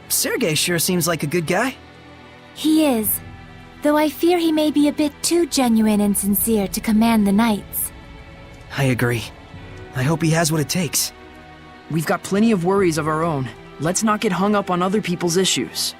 Sergei sure seems like a good guy. He is, though I fear he may be a bit too genuine and sincere to command the Knights. I agree. I hope he has what it takes. We've got plenty of worries of our own. Let's not get hung up on other people's issues.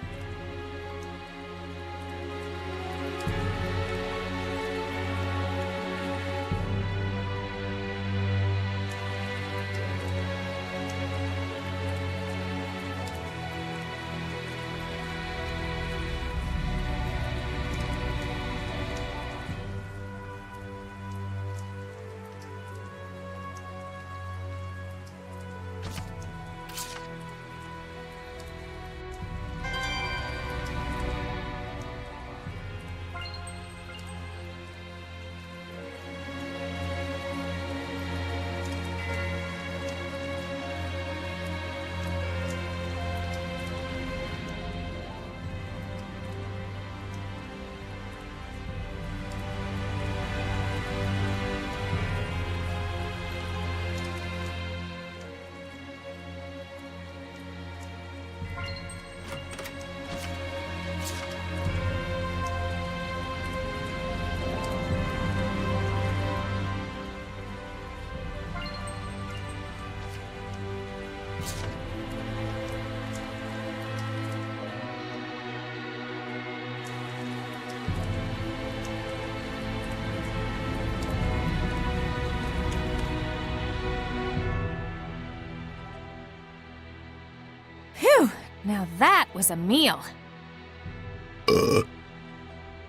Phew! Now that was a meal.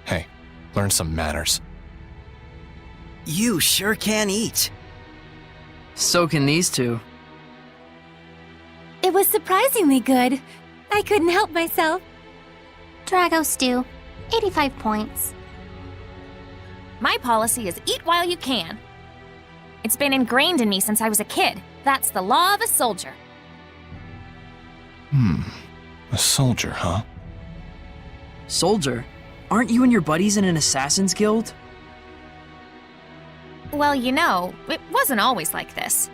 Hey, learn some manners. You sure can eat. So can these two. It was surprisingly good. I couldn't help myself. Drago stew, 85 points. My policy is eat while you can. It's been ingrained in me since I was a kid. That's the law of a soldier. A soldier, huh? Soldier? Aren't you and your buddies in an assassin's guild? Well, you know, it wasn't always like this.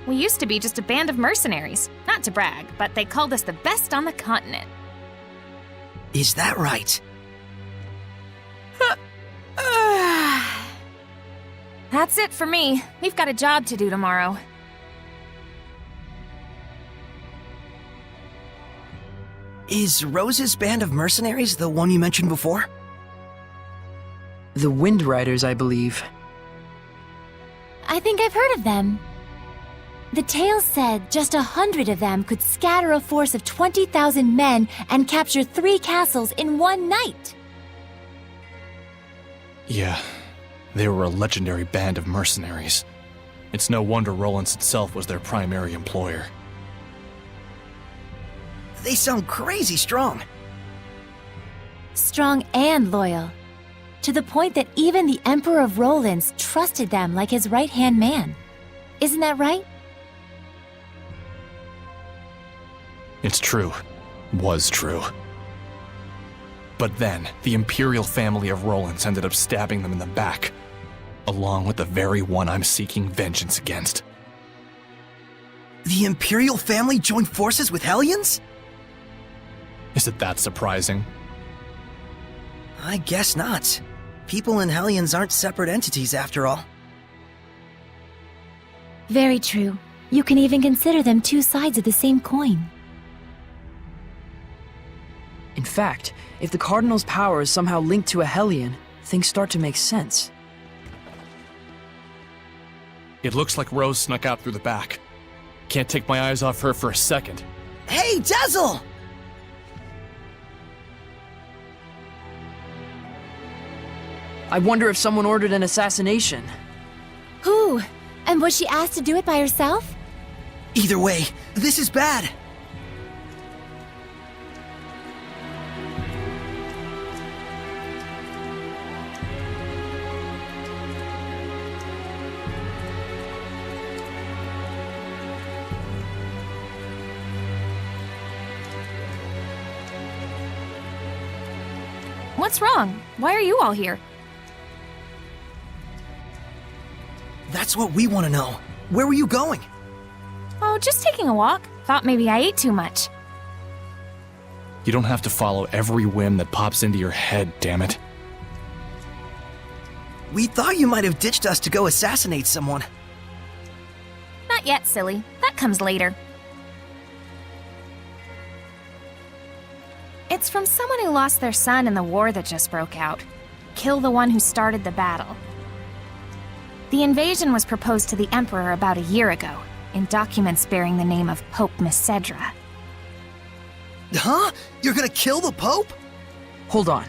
We used to be just a band of mercenaries. Not to brag, but they called us the best on the continent. Is that right? That's it for me. We've got a job to do tomorrow. Is Rose's band of mercenaries the one you mentioned before? The Wind Riders, I believe. I think I've heard of them. The tales said just 100 of them could scatter a force of 20,000 men and capture 3 castles in one night. Yeah, they were a legendary band of mercenaries. It's no wonder Rollins itself was their primary employer. They sound crazy strong. Strong and loyal. To the point that even the Emperor of Rollins trusted them like his right-hand man. Isn't that right? It's true. Was true. But then, the Imperial family of Rollins ended up stabbing them in the back, along with the very one I'm seeking vengeance against. The Imperial family joined forces with Hellions? Is it that surprising? I guess not. People and Hellions aren't separate entities after all. Very true. You can even consider them 2 sides of the same coin. In fact, if the Cardinal's power is somehow linked to a Hellion, things start to make sense. It looks like Rose snuck out through the back. Can't take my eyes off her for a second. Hey, Dazzle! I wonder if someone ordered an assassination. Who? And was she asked to do it by herself? Either way, this is bad. What's wrong? Why are you all here? That's what we want to know. Where were you going? Oh, just taking a walk. Thought maybe I ate too much. You don't have to follow every whim that pops into your head, damn it. We thought you might have ditched us to go assassinate someone. Not yet, silly. That comes later. It's from someone who lost their son in the war that just broke out. Kill the one who started the battle. The invasion was proposed to the Emperor about a year ago, in documents bearing the name of Pope Messedra. Huh? You're gonna kill the Pope? Hold on.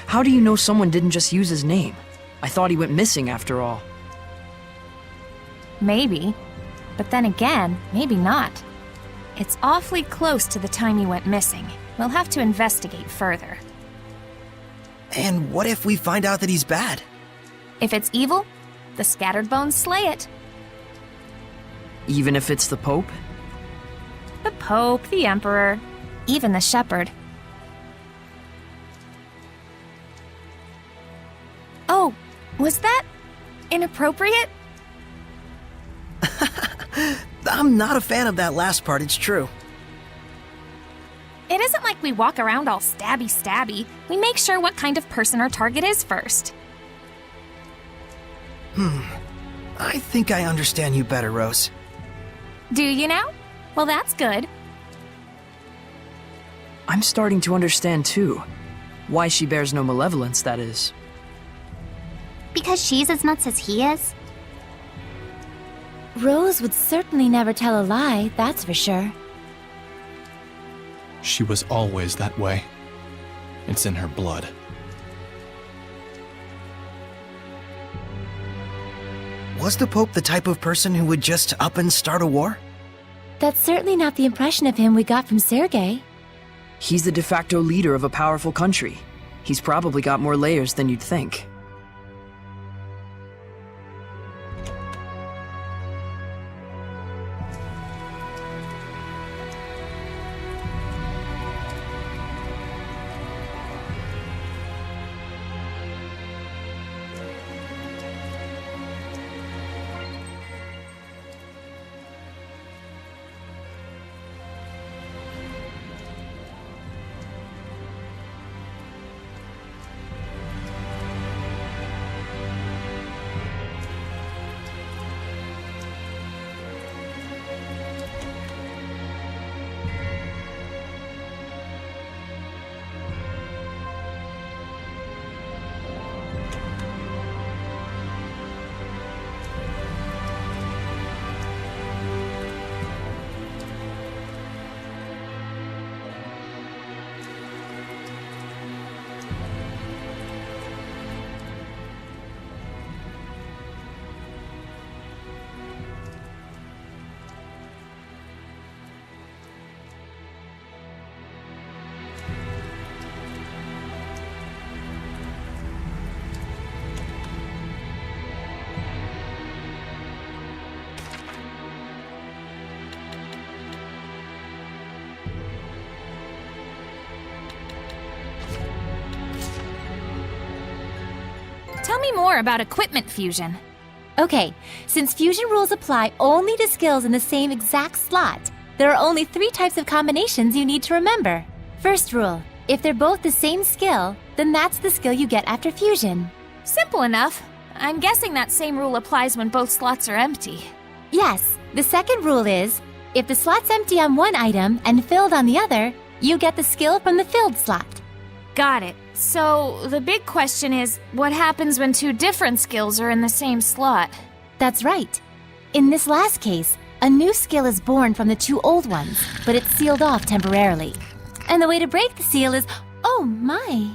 How do you know someone didn't just use his name? I thought he went missing after all. Maybe. But then again, maybe not. It's awfully close to the time he went missing. We'll have to investigate further. And what if we find out that he's bad? If it's evil, the Scattered Bones slay it. Even if it's the Pope? The Pope, the Emperor, even the Shepherd. Oh, was that inappropriate? I'm not a fan of that last part, it's true. It isn't like we walk around all stabby. We make sure what kind of person our target is first. I think I understand you better, Rose. Do you now? Well, that's good. I'm starting to understand too. Why she bears no malevolence, that is. Because she's as nuts as he is? Rose would certainly never tell a lie, that's for sure. She was always that way. It's in her blood. Was the Pope the type of person who would just up and start a war? That's certainly not the impression of him we got from Sergei. He's the de facto leader of a powerful country. He's probably got more layers than you'd think. Tell me more about equipment fusion. Okay, since fusion rules apply only to skills in the same exact slot, there are only 3 types of combinations you need to remember. First rule, if they're both the same skill, then that's the skill you get after fusion. Simple enough. I'm guessing that same rule applies when both slots are empty. Yes, the second rule is, if the slot's empty on one item and filled on the other, you get the skill from the filled slot. Got it. So, the big question is, what happens when 2 different skills are in the same slot? That's right. In this last case, a new skill is born from the 2 old ones, but it's sealed off temporarily. And the way to break the seal is, oh my!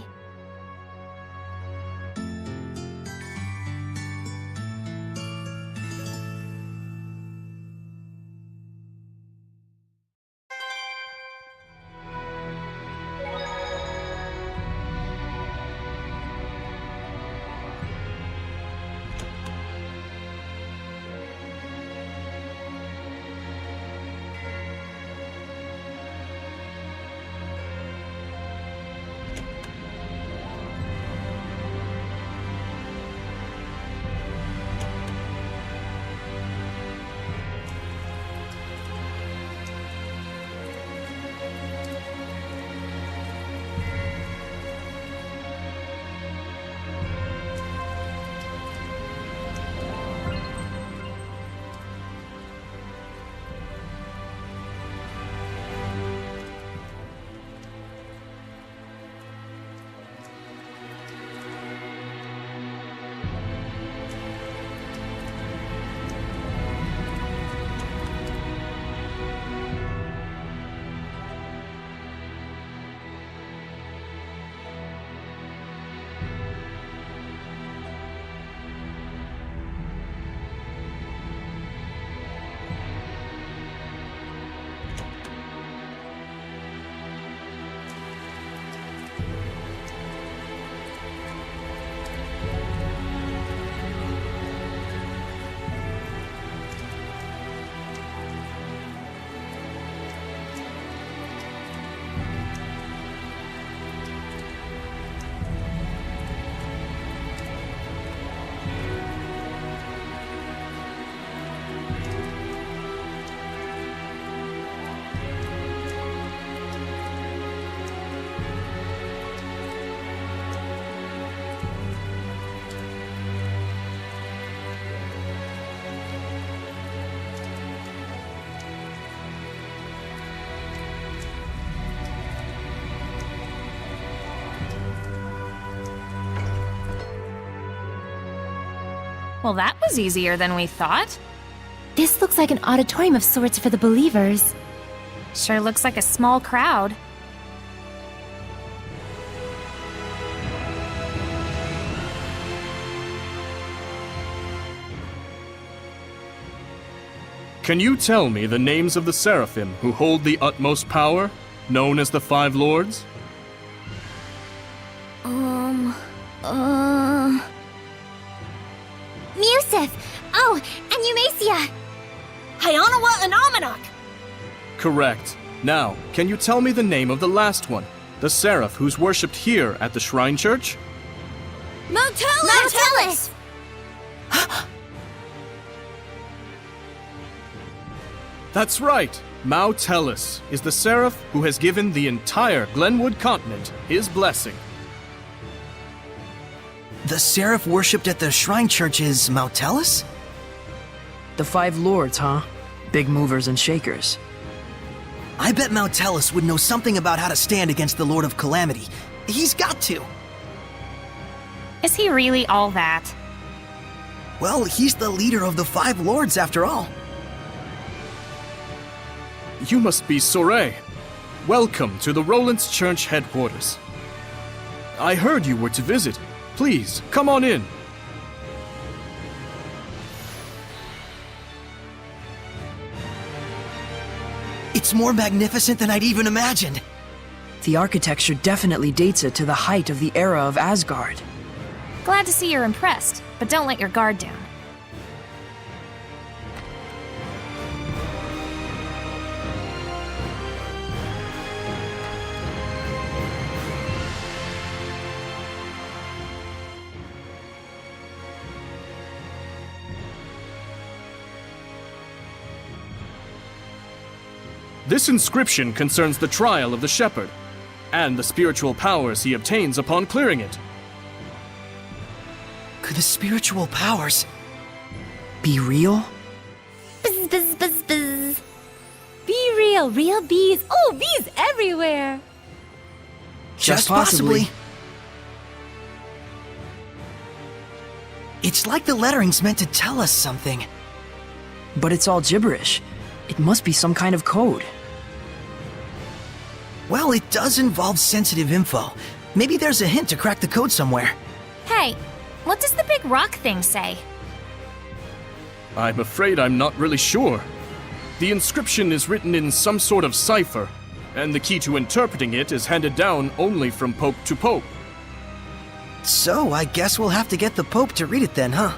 Well, that was easier than we thought. This looks like an auditorium of sorts for the believers. Sure looks like a small crowd. Can you tell me the names of the Seraphim who hold the utmost power, known as the Five Lords? Museth! Oh, and Eumacia! Hyanawa and Amanok! Correct. Now, can you tell me the name of the last one? The Seraph who's worshipped here at the Shrine Church? Malevolence! That's right! Mao Tellus is the Seraph who has given the entire Glenwood continent his blessing. The seraph worshipped at the Shrine Church is Mautelus? The Five Lords, huh? Big movers and shakers. I bet Mautelus would know something about how to stand against the Lord of Calamity. He's got to. Is he really all that? Well, he's the leader of the Five Lords after all. You must be Soray. Welcome to the Roland's Church headquarters. I heard you were to visit. Please, come on in. It's more magnificent than I'd even imagined. The architecture definitely dates it to the height of the era of Asgard. Glad to see you're impressed, but don't let your guard down. This inscription concerns the trial of the shepherd, and the spiritual powers he obtains upon clearing it. Could the spiritual powers... Be real? Buzz, buzz, buzz, buzz. Be real, real bees. Oh, bees everywhere. Just possibly. possibly. It's like the lettering's meant to tell us something. But it's all gibberish. It must be some kind of code. Well, it does involve sensitive info. Maybe there's a hint to crack the code somewhere. Hey, what does the big rock thing say? I'm afraid I'm not really sure. The inscription is written in some sort of cipher, and the key to interpreting it is handed down only from pope to pope. So, I guess we'll have to get the Pope to read it then, huh?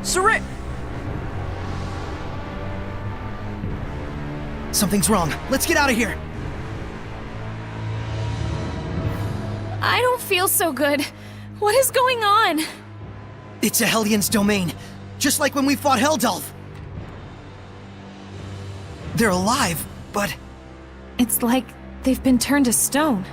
Surrey! Something's wrong. Let's get out of here. I don't feel so good. What is going on? It's a Hellions domain, just like when we fought Heldalf. They're alive, but It's like they've been turned to stone.